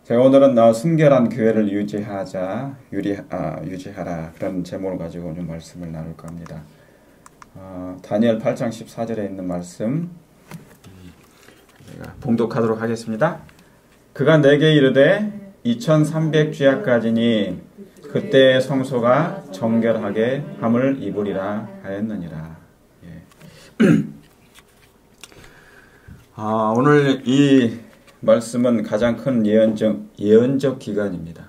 제가 오늘은 순결한 교회를 유지하라 그런 제목을 가지고 오늘 말씀을 나눌까 합니다. 다니엘 8장 14절에 있는 말씀 제가 봉독하도록 하겠습니다. 그가 내게 이르되 2300주야까지니 그때의 성소가 정결하게 함을 입으리라 하였느니라. 오늘 이 말씀은 가장 큰 예언적 기간입니다.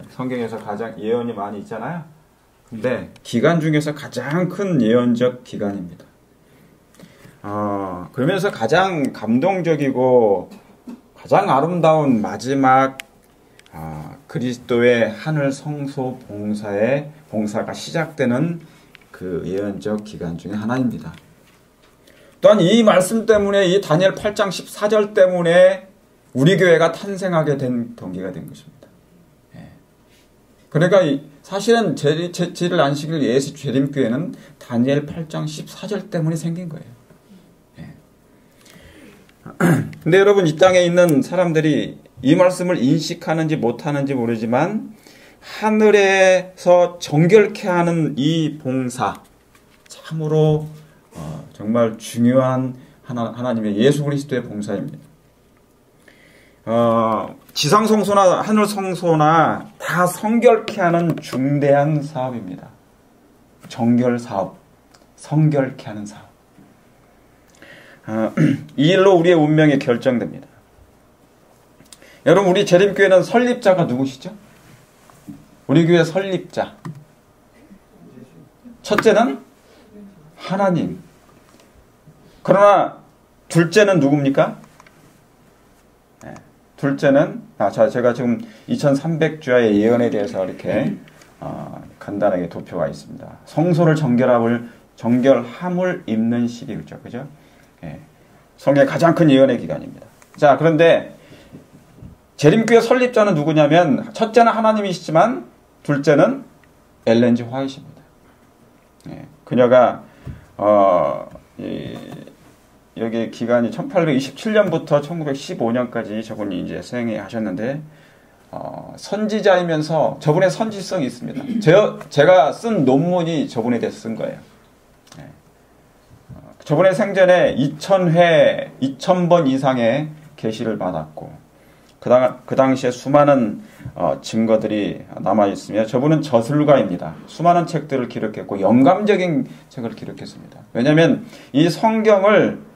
성경에서 가장 예언이 많이 있잖아요. 근데 기간 중에서 가장 큰 예언적 기간입니다. 그러면서 가장 감동적이고 가장 아름다운 마지막 그리스도의 하늘 성소 봉사가 시작되는 그 예언적 기간 중에 하나입니다. 또한 이 말씀 때문에 이 다니엘 8장 14절 때문에 우리 교회가 탄생하게 된 동기가 된 것입니다. 그러니까 사실은 제를 안식일 예수 재림교회는 다니엘 8장 14절 때문에 생긴 거예요. 근데 여러분, 이 땅에 있는 사람들이 이 말씀을 인식하는지 못하는지 모르지만 하늘에서 정결케 하는 이 봉사, 참으로 정말 중요한 하나님의 예수 그리스도의 봉사입니다. 지상 성소나 하늘 성소나 다 성결케 하는 중대한 사업입니다. 정결 사업, 성결케 하는 사업. 이 일로 우리의 운명이 결정됩니다. 여러분, 우리 재림교회는 설립자가 누구시죠? 우리 교회 설립자. 첫째는 하나님. 그러나 둘째는 누굽니까? 둘째는 제가 지금 2300주야의 예언에 대해서 이렇게 간단하게 도표가 있습니다. 성소를 정결함을 입는 시기죠. 그죠? 성경의 가장 큰 예언의 기간입니다. 자, 그런데 재림교회 설립자는 누구냐면 첫째는 하나님이시지만 둘째는 엘렌 G 화이트입니다. 그녀가 여기 기간이 1827년부터 1915년까지 저분이 이제 생애하셨는데 선지자이면서 저분의 선지성이 있습니다. 제가 쓴 논문이 저분에 대해서 쓴 거예요. 저분의 생전에 2000번 이상의 계시를 받았고 그 당시에 수많은 증거들이 남아있으며 저분은 저술가입니다. 수많은 책들을 기록했고 영감적인 책을 기록했습니다. 왜냐하면 이 성경을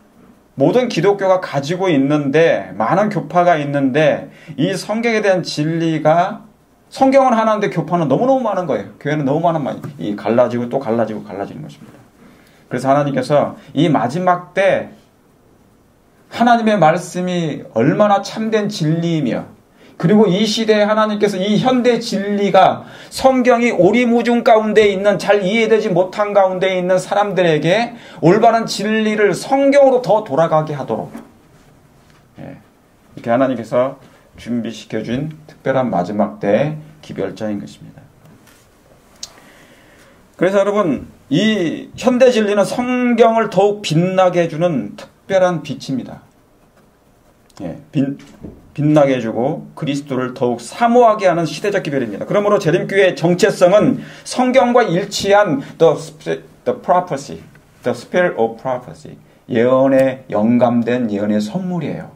모든 기독교가 가지고 있는데 많은 교파가 있는데 이 성경에 대한 진리가 성경은 하나인데 교파는 너무너무 많은 거예요. 교회는 너무 많은 갈라지고 또 갈라지고 갈라지는 것입니다. 그래서 하나님께서 이 마지막 때 하나님의 말씀이 얼마나 참된 진리이며 그리고 이 시대에 하나님께서 이 현대 진리가 성경이 오리무중 가운데 있는 잘 이해되지 못한 가운데 있는 사람들에게 올바른 진리를 성경으로 더 돌아가게 하도록 이렇게 하나님께서 준비시켜준 특별한 마지막 때의 기별자인 것입니다. 그래서 여러분, 이 현대 진리는 성경을 더욱 빛나게 해주는 특별한 빛입니다. 빛나게 해주고 그리스도를 더욱 사모하게 하는 시대적 기별입니다. 그러므로 재림교회의 정체성은 성경과 일치한 the prophecy, the spirit of prophecy, 예언에 영감된 예언의 선물이에요.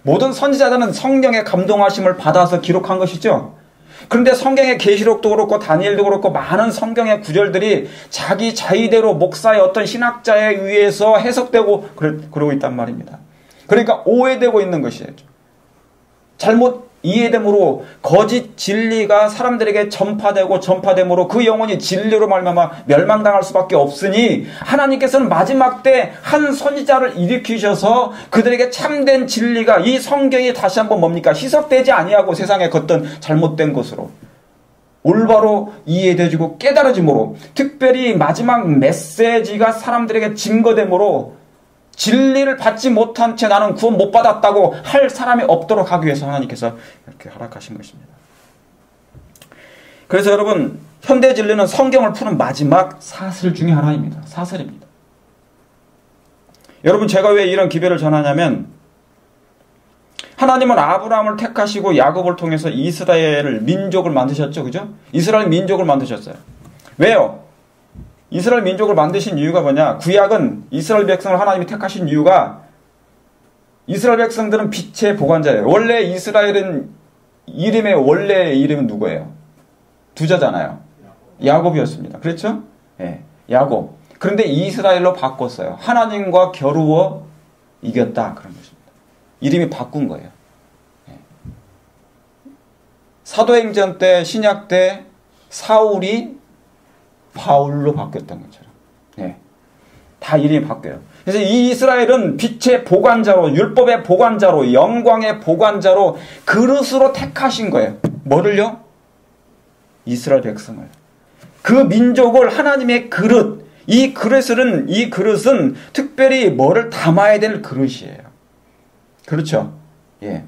모든 선지자들은 성령의 감동하심을 받아서 기록한 것이죠. 그런데 성경의 계시록도 그렇고 다니엘도 그렇고 많은 성경의 구절들이 자기 자의대로 목사의 어떤 신학자에 의해서 해석되고 그러고 있단 말입니다. 그러니까 오해되고 있는 것이죠. 잘못 이해됨으로 거짓 진리가 사람들에게 전파됨으로 그 영혼이 진리로 말미암아 멸망당할 수밖에 없으니 하나님께서는 마지막 때 한 선지자를 일으키셔서 그들에게 참된 진리가 이 성경이 다시 한번 뭡니까? 희석되지 아니하고 세상에 걷던 잘못된 것으로 올바로 이해되지고 깨달아짐으로 특별히 마지막 메시지가 사람들에게 증거됨으로 진리를 받지 못한 채 나는 구원 못 받았다고 할 사람이 없도록 하기 위해서 하나님께서 이렇게 허락하신 것입니다. 그래서 여러분, 현대 진리는 성경을 푸는 마지막 사슬 중에 하나입니다. 사슬입니다. 여러분, 제가 왜 이런 기별을 전하냐면 하나님은 아브라함을 택하시고 야곱을 통해서 이스라엘 민족을 만드셨죠. 그죠? 이스라엘 민족을 만드셨어요. 왜요? 이스라엘 민족을 만드신 이유가 뭐냐? 구약은 이스라엘 백성을 하나님이 택하신 이유가 이스라엘 백성들은 빛의 보관자예요. 원래 이스라엘은 이름의 원래 이름은 누구예요? 두자잖아요. 야곱이었습니다. 그렇죠? 예, 야곱. 그런데 이스라엘로 바꿨어요. 하나님과 겨루어 이겼다. 그런 것입니다. 이름이 바꾼 거예요. 예. 사도행전 때, 신약 때 사울이 바울로 바뀌었던 것처럼. 예. 다 이름이 바뀌어요. 그래서 이 이스라엘은 빛의 보관자로, 율법의 보관자로, 영광의 보관자로, 그릇으로 택하신 거예요. 뭐를요? 이스라엘 백성을. 그 민족을 하나님의 그릇, 이 그릇은 특별히 뭐를 담아야 될 그릇이에요. 그렇죠? 예.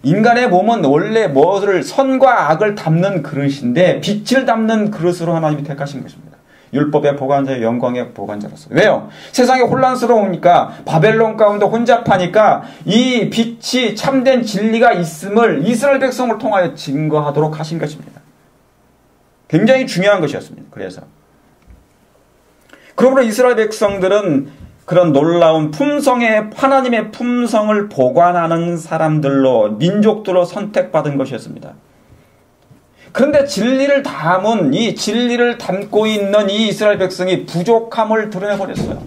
인간의 몸은 원래 뭐를 선과 악을 담는 그릇인데 빛을 담는 그릇으로 하나님이 택하신 것입니다. 율법의 보관자의 영광의 보관자로서. 왜요? 세상이 혼란스러우니까 바벨론 가운데 혼잡하니까 이 빛이 참된 진리가 있음을 이스라엘 백성을 통하여 증거하도록 하신 것입니다. 굉장히 중요한 것이었습니다. 그래서 그러므로 이스라엘 백성들은 그런 놀라운 품성의 하나님의 품성을 보관하는 사람들로 민족들로 선택받은 것이었습니다. 그런데 진리를 담고 있는 이 이스라엘 백성이 부족함을 드러내버렸어요.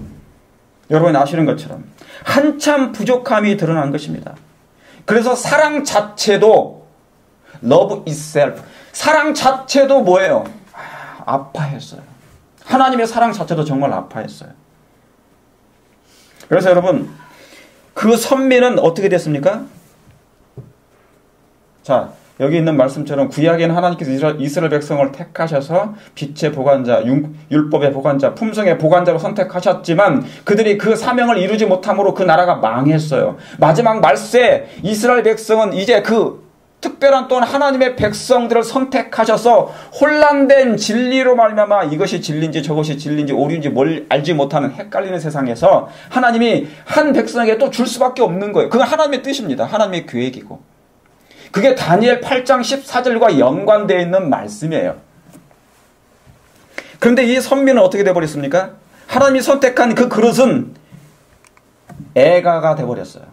여러분이 아시는 것처럼 한참 부족함이 드러난 것입니다. 그래서 사랑 자체도 love itself, 사랑 자체도 뭐예요? 아파했어요. 하나님의 사랑 자체도 정말 아파했어요. 그래서 여러분, 그 선민은 어떻게 됐습니까? 자, 여기 있는 말씀처럼 구약에는 하나님께서 이스라엘 백성을 택하셔서 빛의 보관자, 율법의 보관자, 품성의 보관자로 선택하셨지만 그들이 그 사명을 이루지 못함으로 그 나라가 망했어요. 마지막 말세 이스라엘 백성은 이제 그 특별한 또한 하나님의 백성들을 선택하셔서 혼란된 진리로 말미암아 이것이 진리인지 저것이 진리인지 오류인지 뭘 알지 못하는 헷갈리는 세상에서 하나님이 한 백성에게 또 줄 수밖에 없는 거예요. 그건 하나님의 뜻입니다. 하나님의 계획이고. 그게 다니엘 8장 14절과 연관되어 있는 말씀이에요. 그런데 이 선민은 어떻게 되어버렸습니까? 하나님이 선택한 그 그릇은 애가가 되어버렸어요.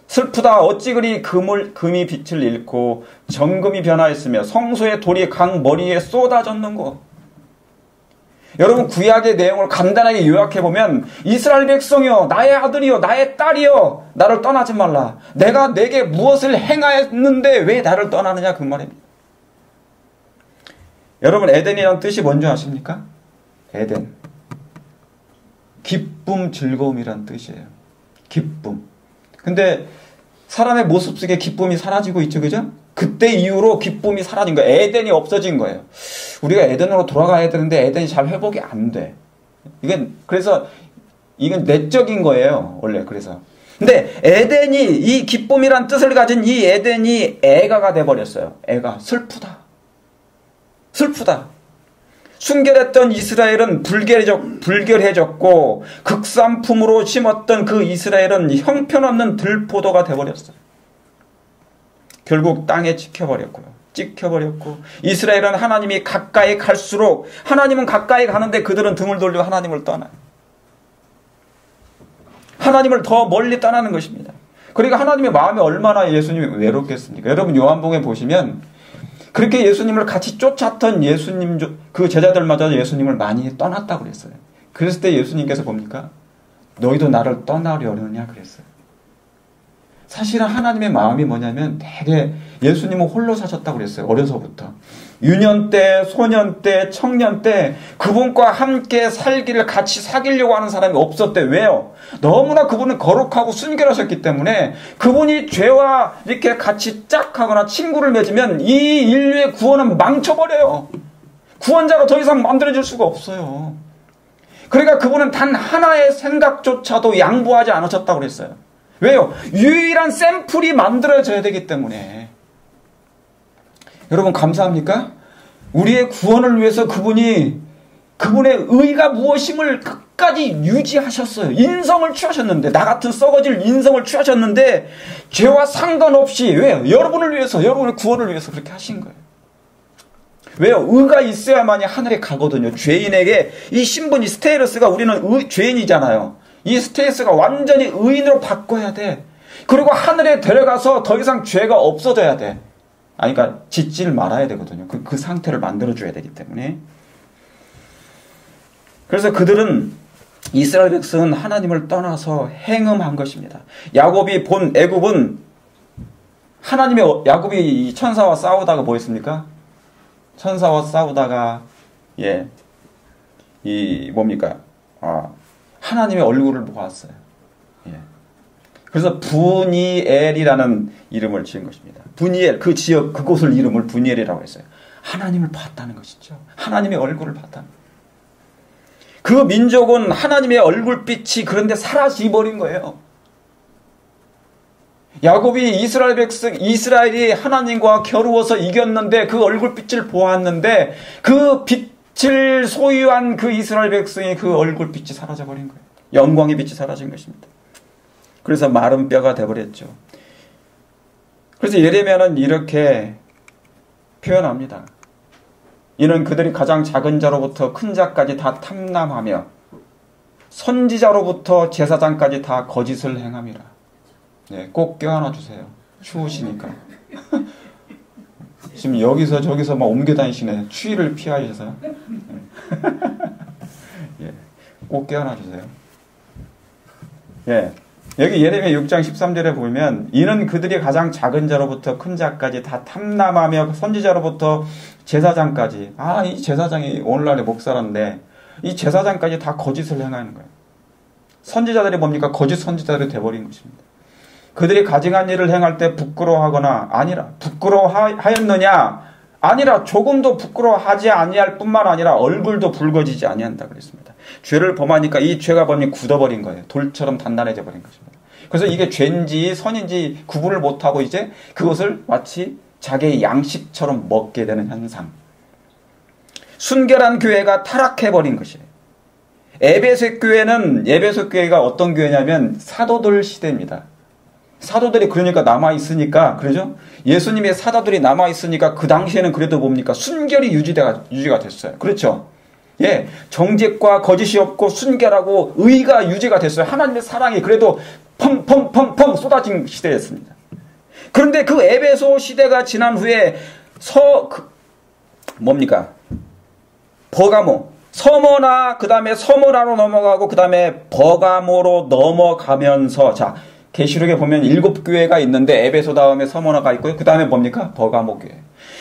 슬프다. 어찌 그리 금이 빛을 잃고 정금이 변화했으며 성소의 돌이 강 머리에 쏟아졌는고. 여러분 구약의 내용을 간단하게 요약해보면 이스라엘 백성이여 나의 아들이여 나의 딸이여 나를 떠나지 말라. 내가 내게 무엇을 행하였는데 왜 나를 떠나느냐 그 말입니다. 여러분 에덴이라는 뜻이 뭔지 아십니까? 에덴. 기쁨 즐거움이란 뜻이에요. 기쁨. 근데 사람의 모습 속에 기쁨이 사라지고 있죠. 그죠? 그때 이후로 기쁨이 사라진 거예요. 에덴이 없어진 거예요. 우리가 에덴으로 돌아가야 되는데 에덴이 잘 회복이 안 돼. 그래서 이건 내적인 거예요. 원래 그래서. 근데 에덴이 이 기쁨이란 뜻을 가진 이 에덴이 애가가 돼버렸어요. 애가 슬프다. 슬프다. 순결했던 이스라엘은 불결해졌고 극산품으로 심었던 그 이스라엘은 형편없는 들포도가 돼버렸어요. 결국 땅에 찍혀버렸고 이스라엘은 하나님이 가까이 갈수록 하나님은 가까이 가는데 그들은 등을 돌리고 하나님을 떠나요. 하나님을 더 멀리 떠나는 것입니다. 그러니까 하나님의 마음이 얼마나 예수님이 외롭겠습니까? 여러분 요한복음에 보시면 그렇게 예수님을 같이 쫓았던 예수님 그 제자들마저 예수님을 많이 떠났다고 그랬어요. 그랬을 때 예수님께서 뭡니까? 너희도 나를 떠나려느냐 그랬어요. 사실은 하나님의 마음이 뭐냐면 되게 예수님은 홀로 사셨다고 그랬어요. 어려서부터. 유년 때, 소년 때, 청년 때 그분과 함께 살기를 같이 사귀려고 하는 사람이 없었대. 왜요? 너무나 그분은 거룩하고 순결하셨기 때문에 그분이 죄와 이렇게 같이 짝하거나 친구를 맺으면 이 인류의 구원은 망쳐버려요. 구원자가 더 이상 만들어질 수가 없어요. 그러니까 그분은 단 하나의 생각조차도 양보하지 않으셨다고 그랬어요. 왜요? 유일한 샘플이 만들어져야 되기 때문에. 여러분 감사합니까? 우리의 구원을 위해서 그분의 의가 무엇임을 끝까지 유지하셨어요. 인성을 취하셨는데, 나 같은 썩어질 인성을 취하셨는데, 죄와 상관없이, 왜요? 여러분을 위해서, 여러분의 구원을 위해서 그렇게 하신 거예요. 왜요? 의가 있어야만이 하늘에 가거든요. 죄인에게 이 신분, 이 스테이러스가, 우리는 죄인이잖아요. 이 스테이러스가 완전히 의인으로 바꿔야 돼. 그리고 하늘에 데려가서 더 이상 죄가 없어져야 돼. 아니, 그러니까 짓지를 말아야 되거든요. 그 상태를 만들어줘야 되기 때문에. 그래서 그들은, 이스라엘 백성은 하나님을 떠나서 행음한 것입니다. 야곱이 본 애굽은 야곱이 천사와 싸우다가 뭐 했습니까? 천사와 싸우다가 하나님의 얼굴을 보았어요. 그래서 부니엘이라는 이름을 지은 것입니다. 부니엘, 그 지역, 그곳을 이름을 부니엘이라고 했어요. 하나님을 봤다는 것이죠. 하나님의 얼굴을 봤다는 거예요. 그 민족은 하나님의 얼굴빛이 그런데 사라져버린 거예요. 야곱이 이스라엘이 하나님과 겨루어서 이겼는데 그 얼굴빛을 보았는데 그 빛을 소유한 그 이스라엘 백성의 그 얼굴빛이 사라져버린 거예요. 영광의 빛이 사라진 것입니다. 그래서 마른 뼈가 되어버렸죠. 그래서 예레미야는 이렇게 표현합니다. 이는 그들이 가장 작은 자로부터 큰 자까지 다 탐람하며 선지자로부터 제사장까지 다 거짓을 행함이라. 꼭 껴안아 주세요. 추우시니까. 지금 여기서 저기서 막 옮겨 다니시네. 추위를 피하셔서. 꼭 껴안아 주세요. 여기 예레미야 6장 13절에 보면 이는 그들이 가장 작은 자로부터 큰 자까지 다 탐람하며 선지자로부터 제사장까지. 이 제사장이 오늘날의 목사인데 이 제사장까지 다 거짓을 행하는 거예요. 선지자들이 뭡니까? 거짓 선지자들이 돼버린 것입니다. 그들이 가증한 일을 행할 때 부끄러워하거나 부끄러워하였느냐? 아니라 조금도 부끄러워하지 아니할 뿐만 아니라 얼굴도 붉어지지 아니한다 그랬습니다. 죄를 범하니까 이 죄가 굳어버린 거예요. 돌처럼 단단해져 버린 것입니다. 그래서 이게 죄인지 선인지 구분을 못하고 이제 그것을 마치 자기의 양식처럼 먹게 되는 현상. 순결한 교회가 타락해버린 것이에요. 에베소 교회가 어떤 교회냐면 사도들 시대입니다. 사도들이 그러니까 남아있으니까, 그러죠? 예수님의 사도들이 남아있으니까 그 당시에는 그래도 뭡니까? 순결이 유지가 됐어요. 그렇죠? 정직과 거짓이 없고 순결하고 의가 유지가 됐어요. 하나님의 사랑이 그래도 펑펑펑펑 쏟아진 시대였습니다. 그런데 그 에베소 시대가 지난 후에 버가모, 서머나, 그 다음에 서머나로 넘어가고, 그 다음에 버가모로 넘어가면서, 계시록에 보면 7교회가 있는데, 에베소 다음에 서머나가 있고요. 그 다음에 버가모 교회.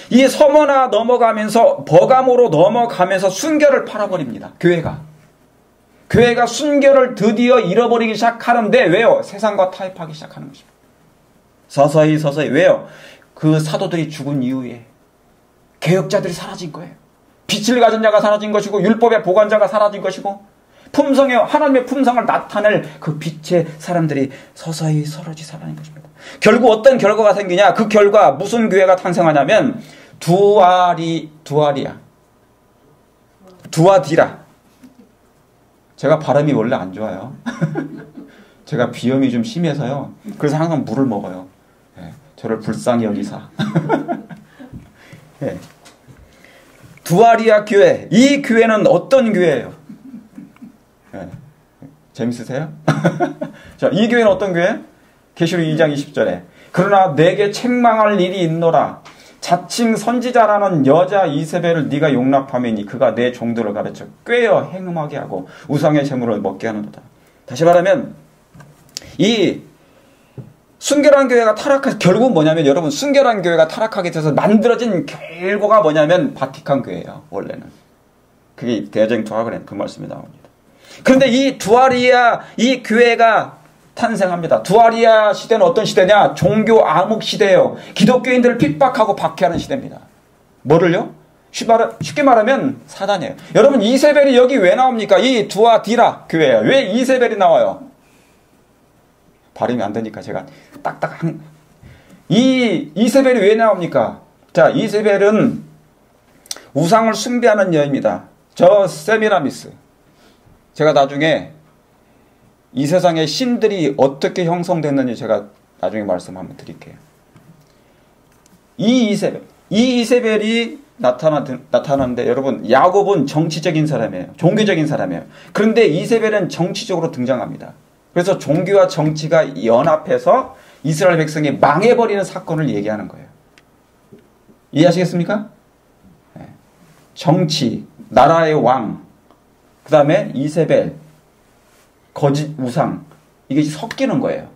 이 서머나 넘어가면서, 버가모로 넘어가면서 순결을 팔아버립니다. 교회가 순결을 드디어 잃어버리기 시작하는데, 왜요? 세상과 타협하기 시작하는 것입니다. 서서히. 왜요? 그 사도들이 죽은 이후에 개혁자들이 사라진 거예요. 빛을 가진 자가 사라진 것이고 율법의 보관자가 사라진 것이고 하나님의 품성을 나타낼 그 빛의 사람들이 서서히 사라진 것입니다. 결국 어떤 결과가 생기냐? 그 결과 무슨 교회가 탄생하냐면 두아디라. 제가 발음이 원래 안 좋아요. 제가 비염이 좀 심해서요. 그래서 항상 물을 먹어요. 저를 불쌍히 여기사. 두아리아 교회. 이 교회는 어떤 교회예요? 재밌으세요? 이 교회는 어떤 교회? 계시록 2장 20절에 그러나 내게 책망할 일이 있노라. 자칭 선지자라는 여자 이세벨을 네가 용납하매니 그가 내 종들을 가르쳐 꾀어 행음하게 하고 우상의 제물을 먹게 하는도다. 다시 말하면 이 순결한 교회가 타락해서 결국은 뭐냐면 여러분 순결한 교회가 타락하게 돼서 만들어진 결과가 뭐냐면 바티칸 교회예요. 원래는. 그게 대제정 투하그랜 그 말씀이 나옵니다. 그런데 이 두아리아 이 교회가 탄생합니다. 두아리아 시대는 어떤 시대냐? 종교 암흑 시대예요. 기독교인들을 핍박하고 박해하는 시대입니다. 뭐를요? 쉽게 말하면 사단이에요. 여러분 이세벨이 여기 왜 나옵니까? 이 두아디라 교회예요. 왜 이세벨이 나와요? 발음이 안 되니까 제가 이세벨이 왜 나옵니까? 이세벨은 우상을 숭배하는 여인입니다. 저 세미라미스. 제가 나중에 이 세상의 신들이 어떻게 형성됐는지 제가 나중에 말씀 한번 드릴게요. 이 이세벨이 나타나는데 여러분, 야곱은 정치적인 사람이에요. 종교적인 사람이에요. 그런데 이세벨은 정치적으로 등장합니다. 그래서 종교와 정치가 연합해서 이스라엘 백성이 망해버리는 사건을 얘기하는 거예요. 이해하시겠습니까? 정치, 나라의 왕, 그 다음에 이세벨, 거짓 우상, 이게 섞이는 거예요.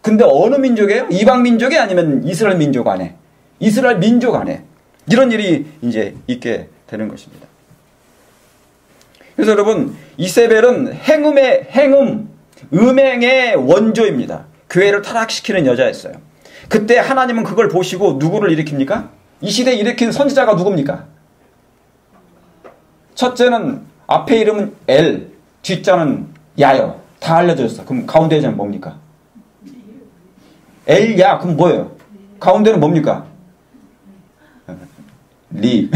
근데 어느 민족이에요? 이방 민족이 아니면 이스라엘 민족 안에? 이스라엘 민족 안에 이런 일이 이제 있게 되는 것입니다. 그래서 여러분, 이세벨은 음행의 원조입니다. 교회를 타락시키는 여자였어요. 그때 하나님은 그걸 보시고 누구를 일으킵니까? 이 시대에 일으킨 선지자가 누굽니까? 첫째는 앞에 이름은 엘, 뒷자는 야여. 다 알려졌어. 그럼 가운데 자는 뭡니까? 엘야. 그럼 뭐예요? 가운데는 뭡니까? 리.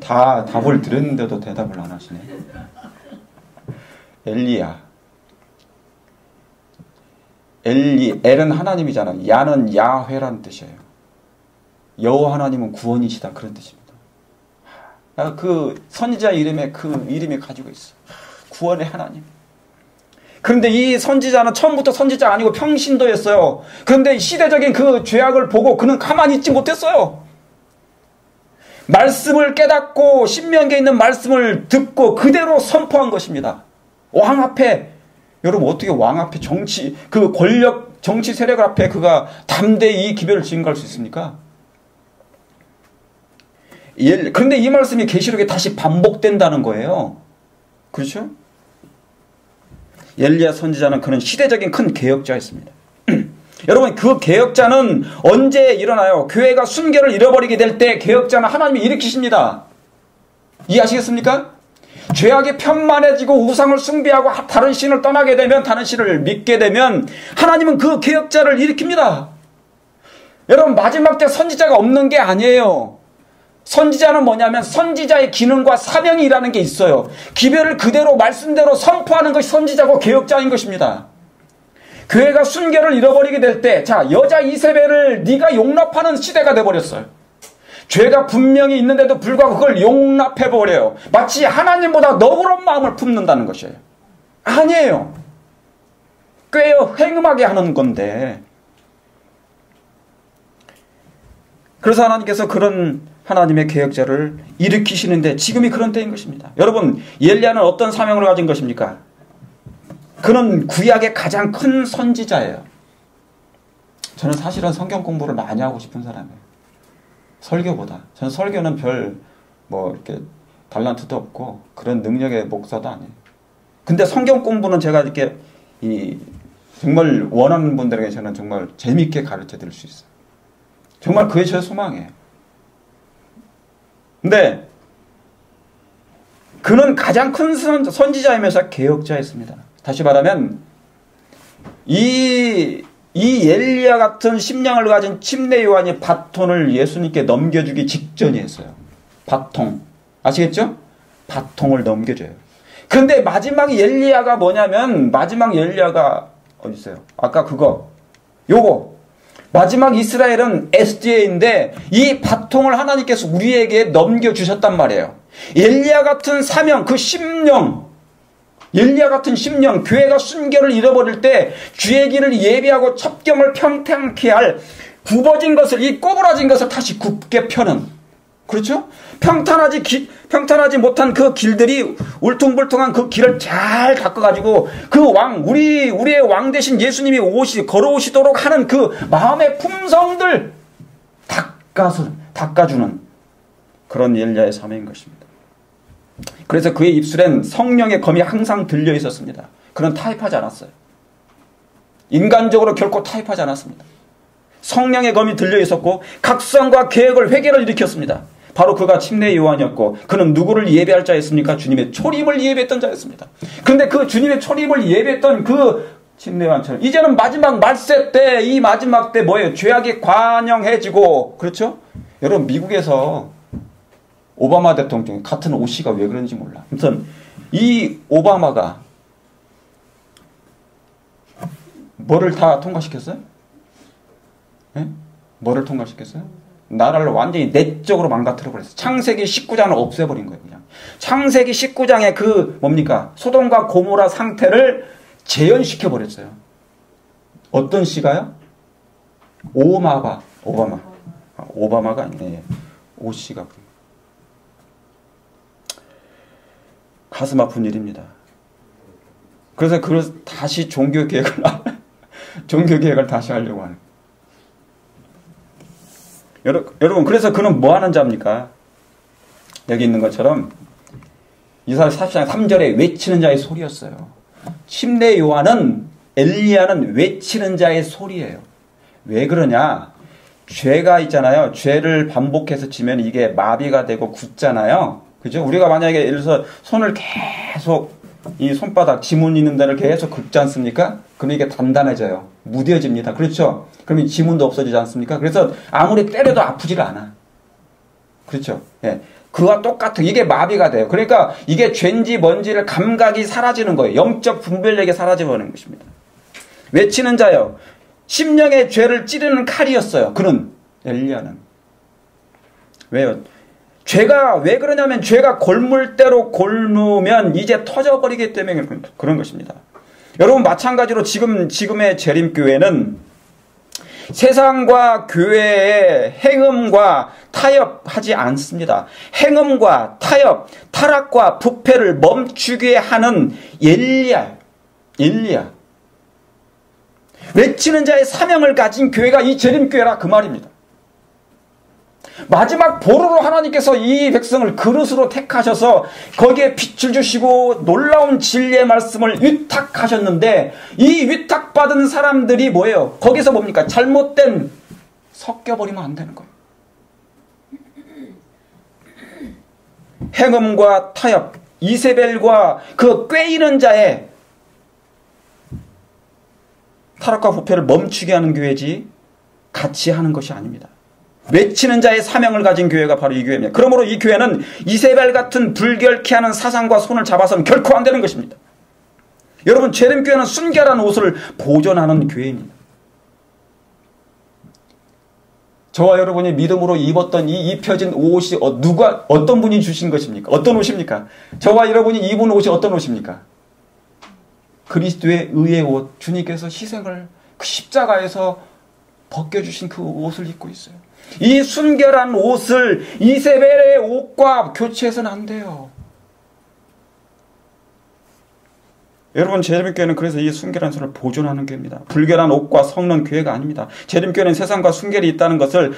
다 답을 드렸는데도 대답을 안 하시네. 엘리야. 엘은 하나님이잖아. 야는 야훼라는 뜻이에요. 여호와 하나님은 구원이시다, 그런 뜻입니다. 그 선지자 이름에 그 이름이 가지고 있어. 구원의 하나님. 그런데 이 선지자는 처음부터 선지자가 아니고 평신도였어요. 그런데 시대적인 그 죄악을 보고 그는 가만히 있지 못했어요. 말씀을 깨닫고 신명기에 있는 말씀을 듣고 그대로 선포한 것입니다. 왕 앞에, 여러분 어떻게 왕 앞에 그 권력, 정치 세력 앞에 그가 담대히 이 기별을 증거할 수 있습니까? 그런데 이 말씀이 계시록에 다시 반복된다는 거예요. 그렇죠? 엘리야 선지자는 그는 시대적인 큰 개혁자였습니다. 여러분, 그 개혁자는 언제 일어나요? 교회가 순결을 잃어버리게 될 때 개혁자는 하나님이 일으키십니다. 이해하시겠습니까? 죄악이 편만해지고 우상을 숭배하고 다른 신을 떠나게 되면, 다른 신을 믿게 되면 하나님은 그 개혁자를 일으킵니다. 여러분, 마지막 때 선지자가 없는 게 아니에요. 선지자는 뭐냐면 선지자의 기능과 사명이라는 게 있어요. 기별을 그대로 말씀대로 선포하는 것이 선지자고 개혁자인 것입니다. 교회가 순결을 잃어버리게 될 때, 자, 여자 이세벨을 네가 용납하는 시대가 돼버렸어요. 죄가 분명히 있는데도 불구하고 그걸 용납해버려요. 마치 하나님보다 너그러운 마음을 품는다는 것이에요. 아니에요. 꽤 행음하게 하는 건데. 그래서 하나님께서 그런 하나님의 개혁자를 일으키시는데 지금이 그런 때인 것입니다. 여러분, 엘리야는 어떤 사명을 가진 것입니까? 그는 구약의 가장 큰 선지자예요. 저는 사실은 성경 공부를 많이 하고 싶은 사람이에요. 설교보다. 저는 설교는 이렇게 달란트도 없고 그런 능력의 목사도 아니에요. 근데 성경 공부는 제가 이렇게 정말 원하는 분들에게 저는 정말 재미있게 가르쳐 드릴 수 있어요. 정말 그게 제 소망이에요. 근데 그는 가장 큰 선지자이면서 개혁자였습니다. 다시 말하면 이 엘리야 같은 심령을 가진 침례 요한이 바톤을 예수님께 넘겨주기 직전이었어요. 바통. 아시겠죠? 바통을 넘겨줘요. 그런데 마지막 엘리야가 뭐냐면, 마지막 엘리야가 어디 있어요? 아까 요거. 마지막 이스라엘은 SDA인데 이 바통을 하나님께서 우리에게 넘겨주셨단 말이에요. 엘리야 같은 사명, 그 심령, 엘리야 같은 심령, 교회가 순결을 잃어버릴 때 주의 길을 예비하고 첩경을 평탄케 할 굽어진 것을, 이 꼬부라진 것을 다시 굽게 펴는, 그렇죠? 평탄하지 못한 그 길들이 울퉁불퉁한 그 길을 잘 닦아가지고 그 왕, 우리의 왕 대신 예수님이 걸어오시도록 하는 그 마음의 품성들 닦아주는 그런 엘리야의 사명인 것입니다. 그래서 그의 입술엔 성령의 검이 항상 들려 있었습니다. 그는 타협하지 않았어요. 인간적으로 결코 타협하지 않았습니다. 성령의 검이 들려 있었고 각성과 계획을 회개를 일으켰습니다. 바로 그가 침례 요한이었고, 그는 누구를 예배할 자였습니까? 주님의 초림을 예배했던 자였습니다. 그런데 그 주님의 초림을 예배했던 그 침례 요한처럼 이제는 마지막 말세 때, 이 마지막 때 뭐예요? 죄악이 관영해지고, 그렇죠? 여러분, 미국에서 오바마 대통령 같은 OC가 왜 그런지 몰라. 아무튼 이 오바마가 뭐를 다 통과시켰어요? 네? 뭐를 통과시켰어요? 나라를 완전히 내적으로 망가뜨려 버렸어요. 창세기 19장을 없애버린 거예요. 그냥 창세기 19장의 그 뭡니까? 소돔과 고모라 상태를 재현시켜 버렸어요. 어떤 씨가요? 오바마가 아니네. 오 씨가 가슴 아픈 일입니다. 그래서 다시 종교 개혁을 다시 하려고 하는. 여러분, 그래서 그는 뭐 하는 자입니까? 여기 있는 것처럼 이사야 40장 3절에 외치는 자의 소리였어요. 침례 요한은 엘리야는 외치는 자의 소리예요. 왜 그러냐? 죄가 있잖아요. 죄를 반복해서 지면 이게 마비가 되고 굳잖아요. 그죠? 우리가 만약에 예를 들어서 손을 계속 이 손바닥 지문 있는 데를 계속 긁지 않습니까? 그럼 이게 단단해져요. 무뎌집니다. 그렇죠? 그러면 지문도 없어지지 않습니까? 그래서 아무리 때려도 아프지가 않아. 그렇죠? 예. 그와 똑같은 이게 마비가 돼요. 그러니까 이게 죄인지 뭔지를 감각이 사라지는 거예요. 영적 분별력이 사라져버리는 것입니다. 외치는 자요. 심령의 죄를 찌르는 칼이었어요. 그는 엘리야는. 왜요? 죄가 왜 그러냐면 죄가 골물대로 골무면 이제 터져버리기 때문에 그런 것입니다. 여러분 마찬가지로 지금의 재림교회는 세상과 교회의 행음과 타협하지 않습니다. 행음과 타협, 타락과 부패를 멈추게 하는 엘리야. 외치는 자의 사명을 가진 교회가 이 재림교회라 그 말입니다. 마지막 보루로 하나님께서 이 백성을 그릇으로 택하셔서 거기에 빛을 주시고 놀라운 진리의 말씀을 위탁하셨는데 이 위탁받은 사람들이 뭐예요? 거기서 뭡니까? 잘못된 섞여버리면 안 되는 거예요. 행음과 타협, 이세벨과 그 꾀이는 자의 타락과 부패를 멈추게 하는 교회지 같이 하는 것이 아닙니다. 외치는 자의 사명을 가진 교회가 바로 이 교회입니다. 그러므로 이 교회는 이세벨 같은 불결케 하는 사상과 손을 잡아서는 결코 안 되는 것입니다. 여러분 재림교회는 순결한 옷을 보존하는 교회입니다. 저와 여러분이 믿음으로 입었던 이 입혀진 옷이 어떤 분이 주신 것입니까? 어떤 옷입니까? 저와 여러분이 입은 옷이 어떤 옷입니까? 그리스도의 의의 옷, 주님께서 희생을 그 십자가에서 벗겨주신 그 옷을 입고 있어요. 이 순결한 옷을 이세벨의 옷과 교체해서는 안 돼요. 여러분 재림교회는 그래서 이 순결한 옷을 보존하는 교회입니다. 불결한 옷과 섞는 교회가 아닙니다. 재림교회는 세상과 순결이 있다는 것을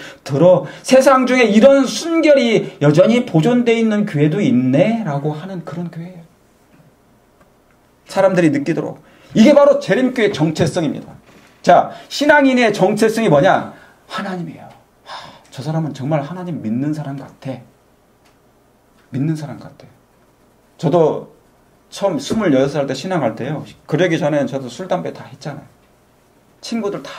세상 중에 이런 순결이 여전히 보존되어 있는 교회도 있네 라고 하는 그런 교회예요. 사람들이 느끼도록. 이게 바로 재림교회의 정체성입니다. 자, 신앙인의 정체성이 뭐냐? 하나님이에요. 저 사람은 정말 하나님 믿는 사람 같아. 믿는 사람 같아. 저도 처음 26살 때 신앙할 때요. 그러기 전에는 저도 술, 담배 다 했잖아요. 친구들 다.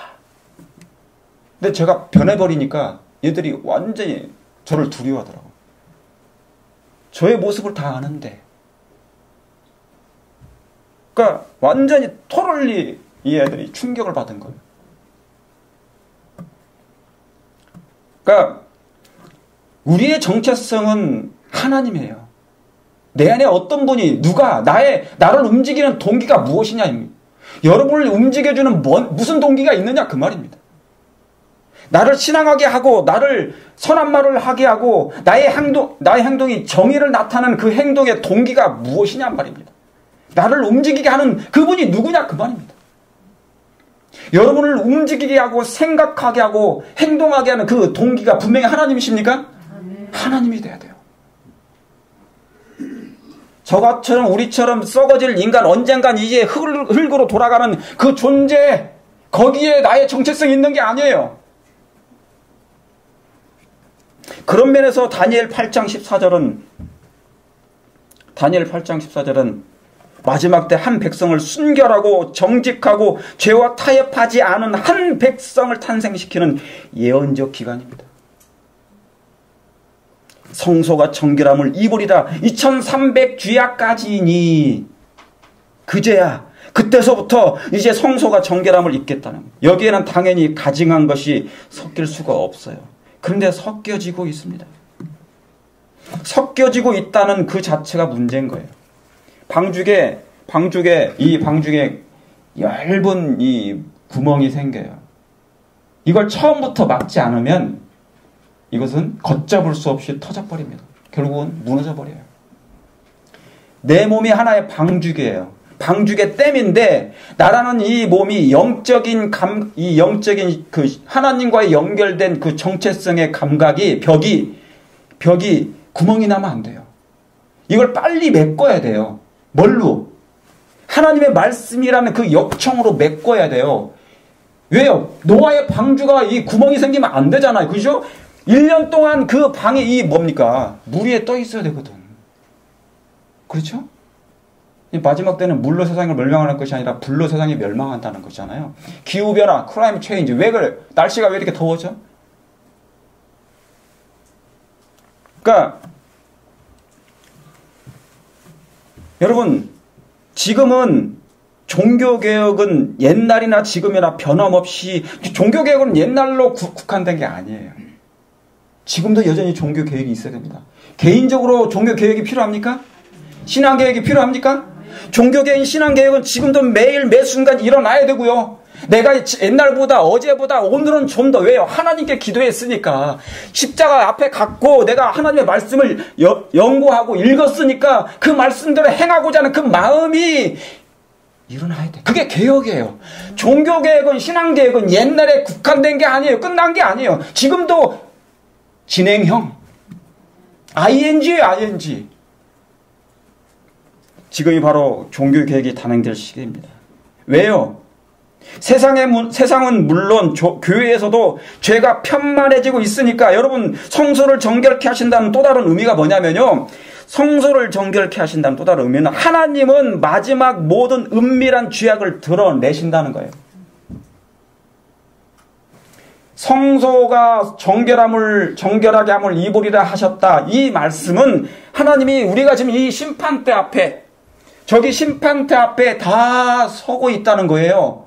근데 제가 변해버리니까 얘들이 완전히 저를 두려워하더라고요. 저의 모습을 다 아는데. 그러니까 완전히 토럴리 이 애들이 충격을 받은 거예요. 그러니까 우리의 정체성은 하나님이에요. 내 안에 어떤 분이 나를 움직이는 동기가 무엇이냐. 여러분을 움직여주는 무슨 동기가 있느냐 그 말입니다. 나를 신앙하게 하고 나를 선한 말을 하게 하고 나의 행동이 정의를 나타내는 그 행동의 동기가 무엇이냐 말입니다. 나를 움직이게 하는 그분이 누구냐 그 말입니다. 여러분을 움직이게 하고 생각하게 하고 행동하게 하는 그 동기가 분명히 하나님이십니까? 하나님이 돼야 돼요. 저것처럼 우리처럼 썩어질 인간 언젠간 이제 흙으로 돌아가는 그 존재 거기에 나의 정체성이 있는 게 아니에요. 그런 면에서 다니엘 8장 14절은 마지막 때 한 백성을 순결하고 정직하고 죄와 타협하지 않은 한 백성을 탄생시키는 예언적 기간입니다. 성소가 정결함을 입으리라. 2300주야까지니 그제야 그때서부터 이제 성소가 정결함을 입겠다는 거예요. 여기에는 당연히 가증한 것이 섞일 수가 없어요. 그런데 섞여지고 있습니다. 섞여지고 있다는 그 자체가 문제인 거예요. 방죽에 얇은 이 구멍이 생겨요. 이걸 처음부터 막지 않으면 이것은 걷잡을 수 없이 터져버립니다. 결국은 무너져버려요. 내 몸이 하나의 방죽이에요. 방죽의 댐인데 나라는 이 몸이 영적인 그 하나님과의 연결된 그 정체성의 감각이 벽이 구멍이 나면 안 돼요. 이걸 빨리 메꿔야 돼요. 뭘로? 하나님의 말씀이라는 그 역청으로 메꿔야 돼요. 왜요? 노아의 방주가 이 구멍이 생기면 안 되잖아요. 그죠? 1년 동안 그 방에 이 뭡니까? 물 위에 떠 있어야 되거든. 그렇죠? 마지막 때는 물로 세상을 멸망하는 것이 아니라 불로 세상이 멸망한다는 것이잖아요. 기후변화, 클라이밋 체인지. 왜 그래? 날씨가 왜 이렇게 더워져? 그러니까 여러분, 지금은 종교개혁은 옛날이나 지금이나 변함없이, 종교개혁은 옛날로 국한된 게 아니에요. 지금도 여전히 종교개혁이 있어야 됩니다. 개인적으로 종교개혁이 필요합니까? 신앙개혁이 필요합니까? 종교개혁, 신앙개혁은 지금도 매일 매순간 일어나야 되고요. 내가 옛날보다 어제보다 오늘은 좀 더, 왜요? 하나님께 기도했으니까, 십자가 앞에 갖고 내가 하나님의 말씀을 연구하고 읽었으니까 그 말씀대로 행하고자 하는 그 마음이 일어나야 돼. 그게 개혁이에요. 종교개혁은, 신앙개혁은 옛날에 국한된 게 아니에요. 끝난 게 아니에요. 지금도 진행형. ING예요, ING. 지금이 바로 종교개혁이 단행될 시기입니다. 왜요? 세상은 물론 교회에서도 죄가 편만해지고 있으니까, 여러분, 성소를 정결케 하신다는 또 다른 의미가 뭐냐면요. 성소를 정결케 하신다는 또 다른 의미는 하나님은 마지막 모든 은밀한 죄악을 드러내신다는 거예요. 성소가 정결하게 함을 입으리라 하셨다. 이 말씀은 하나님이 우리가 지금 이 심판대 앞에, 저기 심판대 앞에 다 서고 있다는 거예요.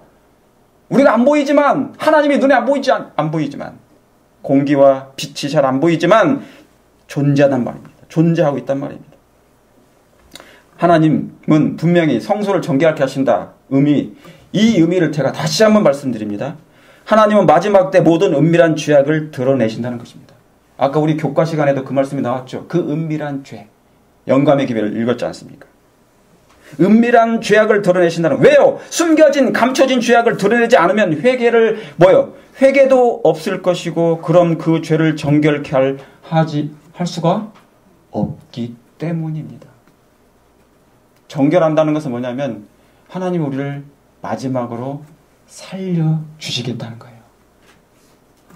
우리가 안 보이지만, 하나님이 눈에 안 보이지만, 공기와 빛이 잘 안 보이지만 존재하단 말입니다. 존재하고 있단 말입니다. 하나님은 분명히 성소를 정결케 하신다. 이 의미를 제가 다시 한번 말씀드립니다. 하나님은 마지막 때 모든 은밀한 죄악을 드러내신다는 것입니다. 아까 우리 교과 시간에도 그 말씀이 나왔죠. 그 은밀한 죄. 영감의 기별을 읽었지 않습니까? 은밀한 죄악을 드러내신다는, 왜요? 숨겨진, 감춰진 죄악을 드러내지 않으면 회개도 없을 것이고, 그럼 그 죄를 정결케 할 수가 없기 때문입니다. 정결한다는 것은 뭐냐면, 하나님 우리를 마지막으로 살려주시겠다는 거예요.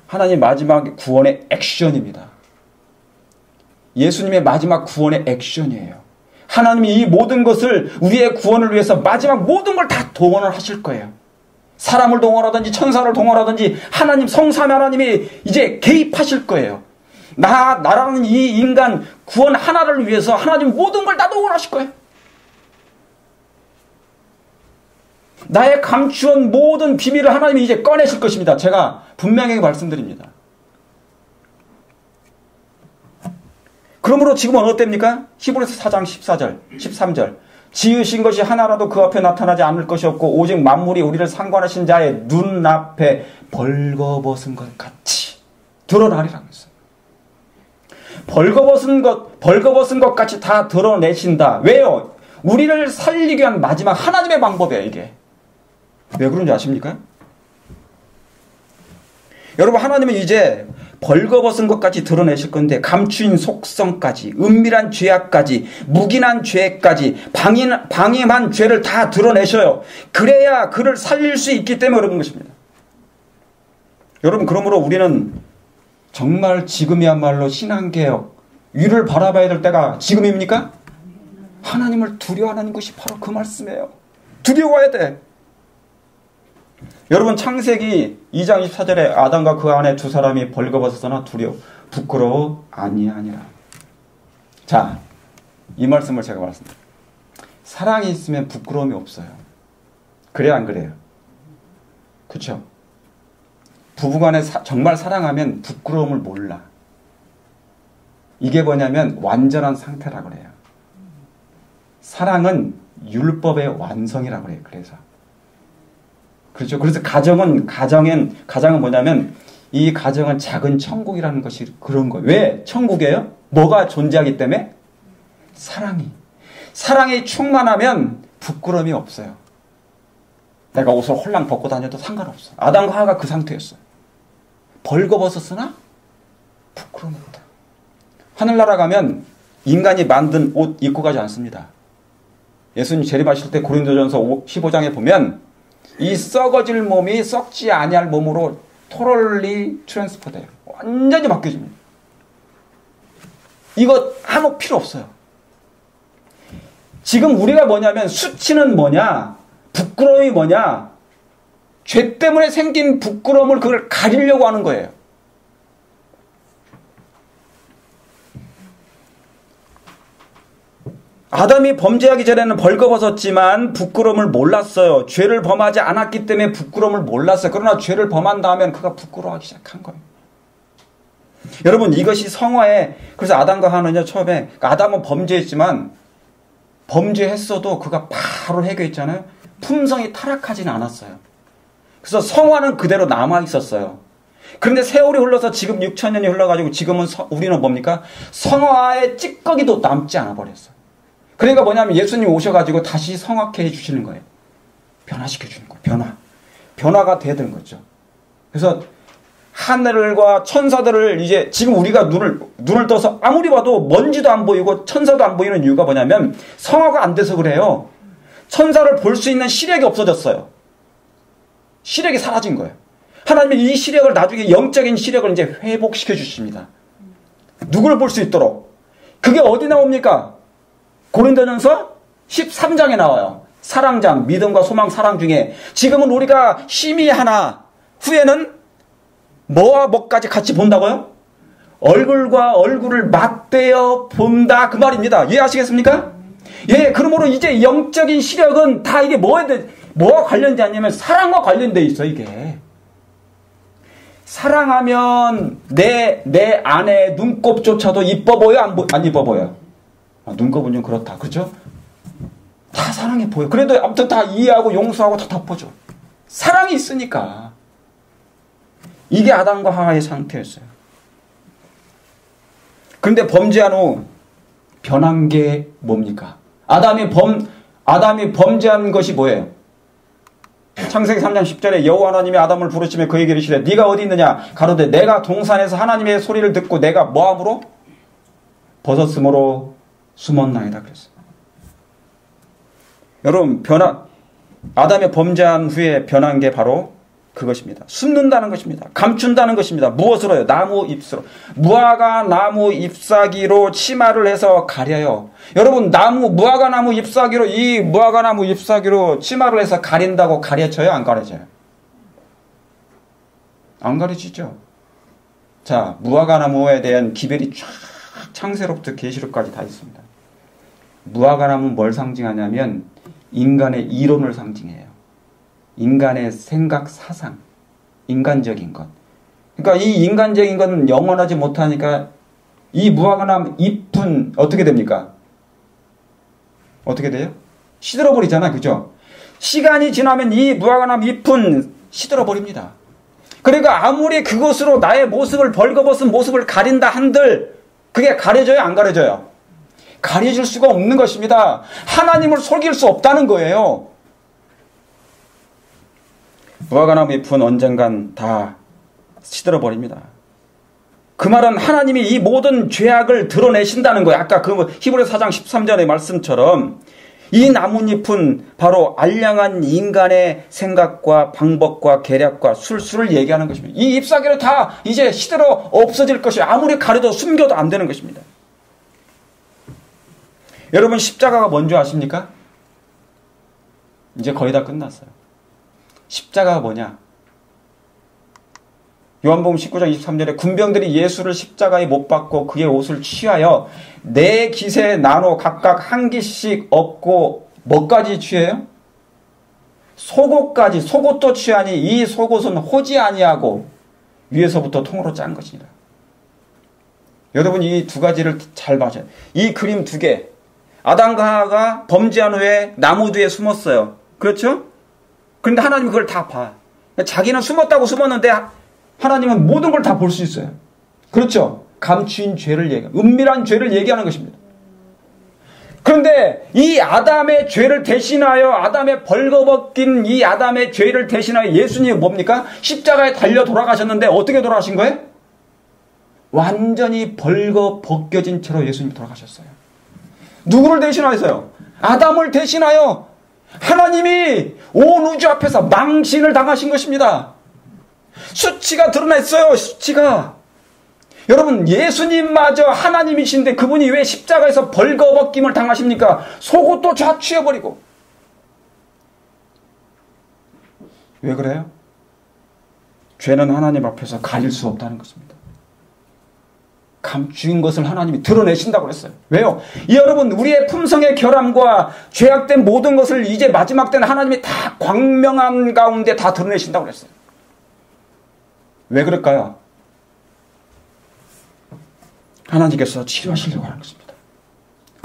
하나님 마지막 구원의 액션입니다. 예수님의 마지막 구원의 액션이에요. 하나님이 이 모든 것을 우리의 구원을 위해서 마지막 모든 걸 다 동원을 하실 거예요. 사람을 동원하든지 천사를 동원하든지 하나님, 성삼위 하나님이 이제 개입하실 거예요. 나라는 이 인간 구원 하나를 위해서 하나님 모든 걸 다 동원하실 거예요. 나의 감추온 모든 비밀을 하나님이 이제 꺼내실 것입니다. 제가 분명하게 말씀드립니다. 그러므로 지금은 어땠습니까? 히브리서 4장 14절, 13절. 지으신 것이 하나라도 그 앞에 나타나지 않을 것이 없고 오직 만물이 우리를 상관하신 자의 눈앞에 벌거벗은 것 같이 드러나리라고 했어요. 벌거벗은 것 같이 다 드러내신다. 왜요? 우리를 살리기 위한 마지막 하나님의 방법이에요, 이게. 왜 그런지 아십니까? 여러분, 하나님은 이제 벌거벗은 것까지 드러내실 건데, 감추인 속성까지, 은밀한 죄악까지, 묵인한 죄까지, 방임한 죄를 다 드러내셔요. 그래야 그를 살릴 수 있기 때문에 그런 것입니다. 여러분, 그러므로 우리는 정말 지금이야말로 신앙개혁, 위를 바라봐야 될 때가 지금입니까? 하나님을 두려워하는 것이 바로 그 말씀이에요. 두려워해야 돼. 여러분, 창세기 2장 24절에 아담과 그 아내 두 사람이 벌거벗었으나 부끄러워 아니하니라. 자, 이 말씀을 제가 말씀드립니다. 사랑이 있으면 부끄러움이 없어요. 그래요, 안 그래요? 그렇죠? 부부간에 정말 사랑하면 부끄러움을 몰라. 이게 뭐냐면 완전한 상태라고 그래요. 사랑은 율법의 완성이라고 그래요. 그렇죠. 그래서 가정은 뭐냐면 이 가정은 작은 천국이라는 것이 그런 거예요. 왜 천국이에요? 뭐가 존재하기 때문에? 사랑이 충만하면 부끄러움이 없어요. 내가 옷을 홀랑 벗고 다녀도 상관없어. 아담과 하와가 그 상태였어요. 벌거벗었으나 부끄러움이 없다. 하늘나라 가면 인간이 만든 옷 입고 가지 않습니다. 예수님 재림하실 때 고린도전서 15장에 보면 이 썩어질 몸이 썩지 아니할 몸으로 토럴리 트랜스퍼돼요. 완전히 바뀌어집니다. 이거 아무 필요 없어요. 지금 우리가 뭐냐면 수치는 뭐냐? 부끄러움이 뭐냐? 죄 때문에 생긴 부끄러움을 그걸 가리려고 하는 거예요. 아담이 범죄하기 전에는 벌거벗었지만 부끄러움을 몰랐어요. 죄를 범하지 않았기 때문에 부끄러움을 몰랐어요. 그러나 죄를 범한 다음엔 그가 부끄러워하기 시작한 거예요. 여러분, 이것이 성화에, 그래서 아담과 하와는요, 처음에 아담은 범죄했지만 범죄했어도 그가 바로 해결했잖아요. 품성이 타락하지는 않았어요. 그래서 성화는 그대로 남아 있었어요. 그런데 세월이 흘러서 지금 6,000년이 흘러가지고 지금은 우리는 뭡니까? 성화의 찌꺼기도 남지 않아 버렸어요. 그러니까 뭐냐면 예수님이 오셔가지고 다시 성악해 주시는 거예요. 변화시켜 주는 거예요. 변화가 돼야 되는 거죠. 그래서 하늘과 천사들을 이제 지금 우리가 눈을 떠서 아무리 봐도 먼지도 안 보이고 천사도 안 보이는 이유가 뭐냐면 성화가 안 돼서 그래요. 천사를 볼 수 있는 시력이 없어졌어요. 시력이 사라진 거예요. 하나님은 이 시력을 나중에 영적인 시력을 이제 회복시켜 주십니다. 누구를 볼 수 있도록. 그게 어디 나옵니까? 고린도전서 13장에 나와요. 사랑장, 믿음과 소망, 사랑 중에 지금은 우리가 심히 하나, 후에는 뭐와 뭐까지 같이 본다고요? 얼굴과 얼굴을 맞대어 본다, 그 말입니다. 이해하시겠습니까? 예, 그러므로 이제 영적인 시력은 다 이게 뭐와 관련되어 있냐면 사랑과 관련되어 있어, 이게. 사랑하면 내 안에 눈곱조차도 이뻐 보여? 안 이뻐 보여? 눈곱은 좀 그렇다. 그렇죠? 다 사랑해 보여. 그래도 아무튼 다 이해하고 용서하고 다 덮어줘. 사랑이 있으니까. 이게 아담과 하와의 상태였어요. 그런데 범죄한 후 변한 게 뭡니까? 아담이 범죄한 것이 뭐예요? 창세기 3장 10절에 여호와 하나님이 아담을 부르시며 그에게 이르시되 네가 어디 있느냐? 가로되 내가 동산에서 하나님의 소리를 듣고 내가 뭐함으로? 벗었으므로 숨었나이다 그랬어요. 여러분, 아담이 범죄한 후에 변한 게 바로 그것입니다. 숨는다는 것입니다. 감춘다는 것입니다. 무엇으로요? 나무 잎으로. 무화과 나무 잎사귀로 치마를 해서 가려요. 여러분, 무화과 나무 잎사귀로 치마를 해서 가린다고 가려져요? 안 가려져요? 안 가려지죠. 자, 무화과 나무에 대한 기별이 쫙 창세로부터 계시록까지 다 있습니다. 무화과 나무는 뭘 상징하냐면 인간의 이론을 상징해요. 인간의 생각, 사상, 인간적인 것. 그러니까 이 인간적인 건 영원하지 못하니까 이 무화과나무 잎은 어떻게 됩니까? 어떻게 돼요? 시들어버리잖아. 그죠? 시간이 지나면 이 무화과나무 잎은 시들어버립니다. 그러니까 아무리 그것으로 나의 모습을 벌거벗은 모습을 가린다 한들 그게 가려져요? 안 가려져요? 가려질 수가 없는 것입니다. 하나님을 속일 수 없다는 거예요. 무화과나무 잎은 언젠간 다 시들어버립니다. 그 말은 하나님이 이 모든 죄악을 드러내신다는 거예요. 아까 그 히브리서 4장 13절의 말씀처럼 이 나뭇잎은 바로 알량한 인간의 생각과 방법과 계략과 술수를 얘기하는 것입니다. 이 잎사귀로 다 이제 시들어 없어질 것이에요. 아무리 가려도 숨겨도 안 되는 것입니다. 여러분, 십자가가 뭔지 아십니까? 이제 거의 다 끝났어요. 십자가가 뭐냐? 요한복음 19장 23절에 군병들이 예수를 십자가에 못 박고 그의 옷을 취하여 네 깃에 나눠 각각 한 깃씩 얻고 뭐까지 취해요? 속옷까지. 속옷도 취하니 이 속옷은 호지 아니하고 위에서부터 통으로 짠 것이니라. 여러분 이 두 가지를 잘 봐줘요. 이 그림 두 개. 아담과 하와가 범죄한 후에 나무 뒤에 숨었어요. 그렇죠? 그런데 하나님은 그걸 다 봐. 자기는 숨었다고 숨었는데 하나님은 모든 걸 다 볼 수 있어요. 그렇죠? 감추인 죄를 얘기하는, 은밀한 죄를 얘기하는 것입니다. 그런데 이 아담의 죄를 대신하여, 아담의 벌거벗긴 이 아담의 죄를 대신하여 예수님이 뭡니까? 십자가에 달려 돌아가셨는데 어떻게 돌아가신 거예요? 완전히 벌거벗겨진 채로 예수님이 돌아가셨어요. 누구를 대신하였어요? 아담을 대신하여 하나님이 온 우주 앞에서 망신을 당하신 것입니다. 수치가 드러났어요. 수치가. 여러분 예수님마저 하나님이신데 그분이 왜 십자가에서 벌거벗김을 당하십니까? 속옷도 좌취해버리고. 왜 그래요? 죄는 하나님 앞에서 가릴 수 없다는 것입니다. 감추인 것을 하나님이 드러내신다고 그랬어요. 왜요? 여러분 우리의 품성의 결함과 죄악된 모든 것을 이제 마지막 때는 하나님이 다 광명한 가운데 다 드러내신다고 그랬어요. 왜 그럴까요? 하나님께서 치료하시려고 하는 것입니다.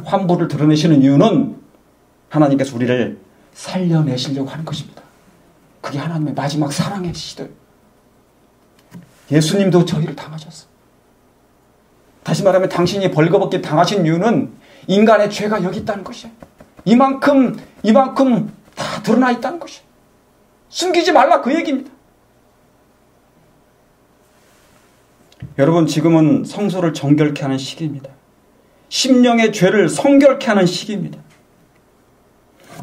환부를 드러내시는 이유는 하나님께서 우리를 살려내시려고 하는 것입니다. 그게 하나님의 마지막 사랑의 시도. 예수님도 저희를 당하셨어요. 다시 말하면 당신이 벌거벗게 당하신 이유는 인간의 죄가 여기 있다는 것이에요. 이만큼 다 드러나 있다는 것이에요. 숨기지 말라 그 얘기입니다. 여러분 지금은 성소를 정결케 하는 시기입니다. 심령의 죄를 성결케 하는 시기입니다.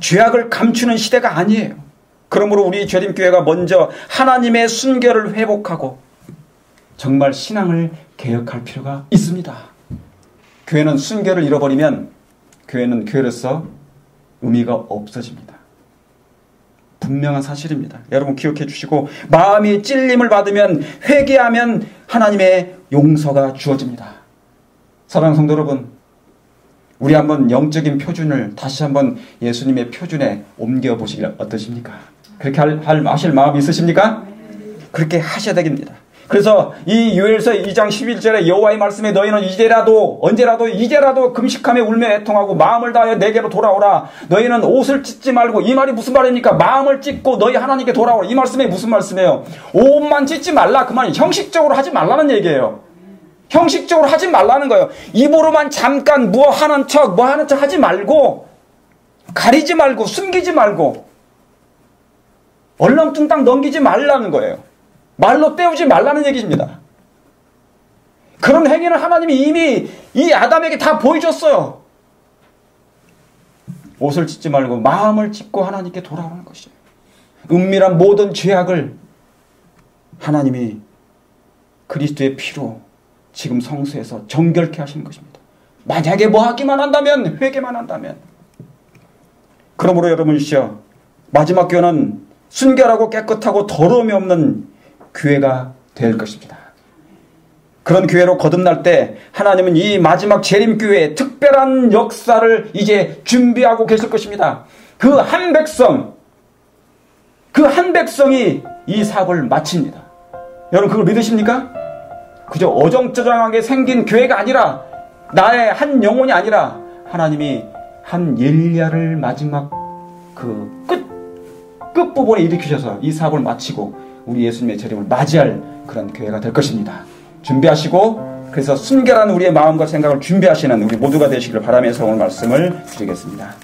죄악을 감추는 시대가 아니에요. 그러므로 우리 죄림교회가 먼저 하나님의 순결을 회복하고 정말 신앙을 개혁할 필요가 있습니다. 교회는 순결을 잃어버리면 교회는 교회로서 의미가 없어집니다. 분명한 사실입니다. 여러분 기억해 주시고 마음이 찔림을 받으면 회개하면 하나님의 용서가 주어집니다. 사랑하는 성도 여러분, 우리 한번 영적인 표준을 다시 한번 예수님의 표준에 옮겨보시길 어떠십니까? 그렇게 하실 마음이 있으십니까? 그렇게 하셔야 되겠습니다. 그래서 이 요엘서 2장 11절에 여호와의 말씀에 너희는 이제라도 금식하며 울며 애통하고 마음을 다하여 내게로 돌아오라. 너희는 옷을 찢지 말고. 이 말이 무슨 말입니까? 마음을 찢고 너희 하나님께 돌아오라. 이 말씀이 무슨 말씀이에요? 옷만 찢지 말라. 그 말이 형식적으로 하지 말라는 얘기예요. 형식적으로 하지 말라는 거예요. 입으로만 잠깐 뭐 하는 척 하지 말고, 가리지 말고, 숨기지 말고, 얼렁뚱땅 넘기지 말라는 거예요. 말로 때우지 말라는 얘기입니다. 그런 행위는 하나님이 이미 이 아담에게 다 보여줬어요. 옷을 찢지 말고 마음을 찢고 하나님께 돌아오는 것이에요. 은밀한 모든 죄악을 하나님이 그리스도의 피로 지금 성수에서 정결케 하시는 것입니다. 만약에 뭐 하기만 한다면, 회개만 한다면. 그러므로 여러분이시여, 마지막 교회는 순결하고 깨끗하고 더러움이 없는 교회가 될 것입니다. 그런 교회로 거듭날 때 하나님은 이 마지막 재림교회의 특별한 역사를 이제 준비하고 계실 것입니다. 그 한 백성이 이 사업을 마칩니다. 여러분 그걸 믿으십니까? 그저 어정쩡하게 생긴 교회가 아니라, 나의 한 영혼이 아니라 하나님이 한 엘리야를 마지막 그 끝부분에 일으키셔서 이 사업을 마치고 우리 예수님의 재림을 맞이할 그런 교회가 될 것입니다. 준비하시고, 그래서 순결한 우리의 마음과 생각을 준비하시는 우리 모두가 되시기를 바라면서 오늘 말씀을 드리겠습니다.